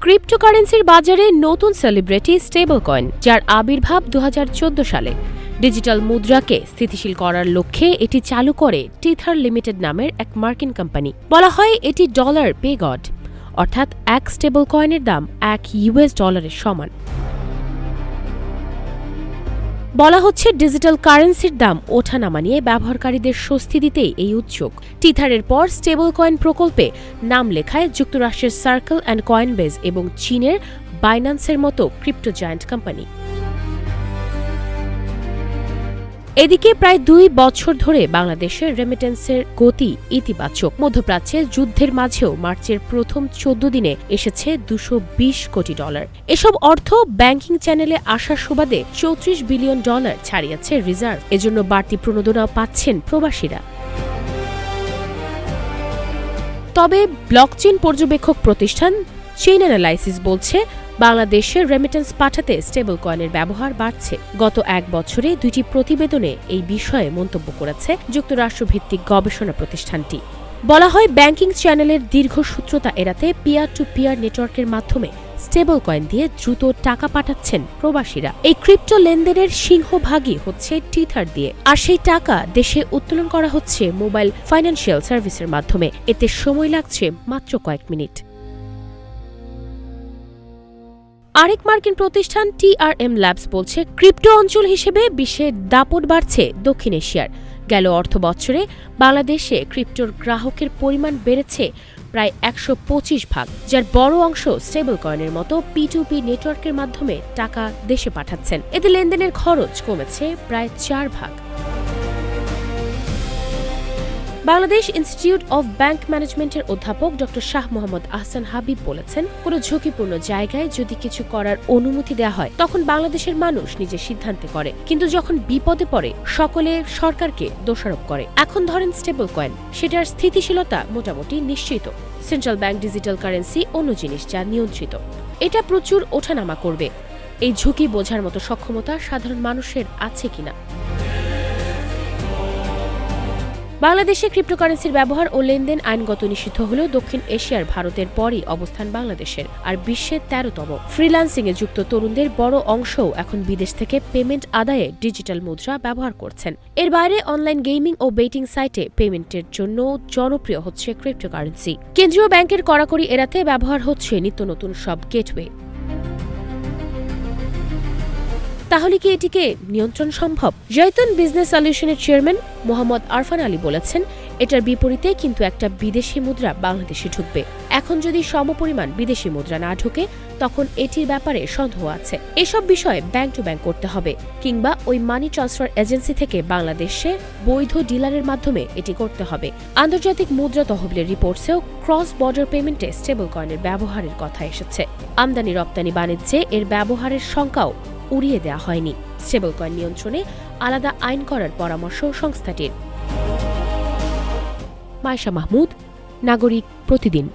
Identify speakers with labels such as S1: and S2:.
S1: ক্রিপ্টোকারেন্সির বাজারে নতুন celebrity stable coin, যার আবির্ভাব 2014 সালে। ডিজিটাল মুদ্রাকে স্থিতিশীল করার লক্ষ্যে এটি চালু করে টিথার লিমিটেড নামের এক মার্কিন কোম্পানি। বলা হয় এটি ডলার পে গড, অর্থাৎ এক স্টেবল কয়েনের দাম $1 সমান। বলা হচ্ছে ডিজিটাল কারেন্সির দাম ওঠানামা নিয়ে ব্যবহারকারীদের স্বস্তি দিতেই এই উদ্যোগ। টিথারের পর স্টেবল কয়েন প্রকল্পে নাম লেখায় যুক্তরাষ্ট্রের সার্কেল অ্যান্ড কয়েনবেজ এবং চীনের বাইন্যান্সের মতো ক্রিপ্টো জায়ান্ট কোম্পানি। এদিকে প্রায় 2 বছর ধরে বাংলাদেশের রেমিটেন্সের গতি ইতিবাচক। মধ্যপ্রাচ্যে যুদ্ধের মাঝেও মার্চের প্রথম 14 দিনে এসেছে $220 কোটি। এসব অর্থ ব্যাংকিং চ্যানেলে আসার সুবাদে $34 বিলিয়ন ছাড়িয়েছে রিজার্ভ। এজন্য বাড়তি প্রণোদনাও পাচ্ছেন প্রবাসীরা। তবে ব্লকচেন পর্যবেক্ষক প্রতিষ্ঠান চেইন অ্যানালাইসিস বলছে, বাংলাদেশে রেমিটেন্স পাঠাতে স্টেবল কয়েনের ব্যবহার বাড়ছে। গত 1 বছরে 2টি প্রতিবেদনে এই বিষয়ে মন্তব্য করেছে যুক্তরাষ্ট্রভিত্তিক গবেষণা প্রতিষ্ঠানটি। বলা হয় ব্যাংকিং চ্যানেলের দীর্ঘসূত্রতা এড়াতে পিয়ার টু পিয়ার নেটওয়ার্কের মাধ্যমে স্টেবল কয়েন দিয়ে দ্রুত টাকা পাঠাচ্ছেন প্রবাসীরা। এই ক্রিপ্টো লেনদেনের সিংহভাগই হচ্ছে টিথার দিয়ে, আর সেই টাকা দেশে উত্তোলন করা হচ্ছে মোবাইল ফাইন্যান্সিয়াল সার্ভিসের মাধ্যমে। এতে সময় লাগছে মাত্র কয়েক মিনিট। আরেক মার্কিন প্রতিষ্ঠান TRM ল্যাবস বলছে, ক্রিপ্টো অঞ্চল হিসেবে বিশ্বের দাপট বাড়ছে দক্ষিণ এশিয়ার। গেল অর্থ বছরে বাংলাদেশে ক্রিপ্টোর গ্রাহকের পরিমাণ বেড়েছে প্রায় 125 ভাগ, যার বড় অংশ স্টেবল কয়েনের মতো P2P নেটওয়ার্কের মাধ্যমে টাকা দেশে পাঠাচ্ছেন। এতে লেনদেনের খরচ কমেছে প্রায় 4 ভাগ। বাংলাদেশ ইনস্টিটিউট অব ব্যাংক ম্যানেজমেন্টের অধ্যাপক ড শাহ মোহাম্মদ আহসান হাবিব বলেছেন, কোনো ঝুঁকিপূর্ণ জায়গায় যদি কিছু করার অনুমতি দেওয়া হয় তখন বাংলাদেশের মানুষ নিজের সিদ্ধান্তে করে, কিন্তু যখন বিপদে পড়ে সকলে সরকারকে দোষারোপ করে। এখন ধরেন স্টেবল কয়েন, সেটার স্থিতিশীলতা মোটামুটি নিশ্চিত। সেন্ট্রাল ব্যাংক ডিজিটাল কারেন্সি অন্য জিনিস, যা নিয়ন্ত্রিত। এটা প্রচুর ওঠানামা করবে। এই ঝুঁকি বোঝার মতো সক্ষমতা সাধারণ মানুষের আছে কিনা? বাংলাদেশে ক্রিপ্টোকারেন্সির ব্যবহার ও লেনদেন আইনগত নিষিদ্ধ হলেও দক্ষিণ এশিয়ার ভারতের পরই অবস্থান বাংলাদেশের, আর বিশ্বের 13তম। ফ্রিল্যান্সিংয়ে যুক্ত তরুণদের বড় অংশও এখন বিদেশ থেকে পেমেন্ট আদায়ে ডিজিটাল মুদ্রা ব্যবহার করছেন। এর বাইরে অনলাইন গেমিং ও বেটিং সাইটে পেমেন্টের জন্য জনপ্রিয় হচ্ছে ক্রিপ্টোকারেন্সি। কেন্দ্রীয় ব্যাংকের কড়াকড়ি এড়াতে ব্যবহার হচ্ছে নিত্য নতুন সব গেটওয়ে। তাহলে কি এটিকে নিয়ন্ত্রণ সম্ভব? জয়তুন বিজনেস সলিউশনের চেয়ারম্যান মোহাম্মদ আরফান আলী বলেছেন, এটার বিপরীতে কিন্তু একটা বিদেশি মুদ্রা বাংলাদেশে ঢুকবে। এখন যদি সমপরিমাণ বিদেশি মুদ্রা না ঢুকে, তখন এটির ব্যাপারে সন্দেহ আছে। এসব বিষয়ে ব্যাংক টু ব্যাংক করতে হবে, কিংবা ওই মানি ট্রান্সফার এজেন্সি থেকে বাংলাদেশে বৈধ ডিলারের মাধ্যমে এটি করতে হবে। আন্তর্জাতিক মুদ্রা তহবিলের রিপোর্টসেও ক্রস বর্ডার পেমেন্টে স্টেবল কয়েনের ব্যবহারের কথা এসেছে। আমদানি রপ্তানি বাণিজ্যে এর ব্যবহারের সংখ্যাও উড়িয়ে দেওয়া হয়নি। স্টেবল কয়েন নিয়ন্ত্রণে আলাদা আইন করার পরামর্শ সংস্থাটির। মায়েশা মাহমুদ, নাগরিক প্রতিদিন।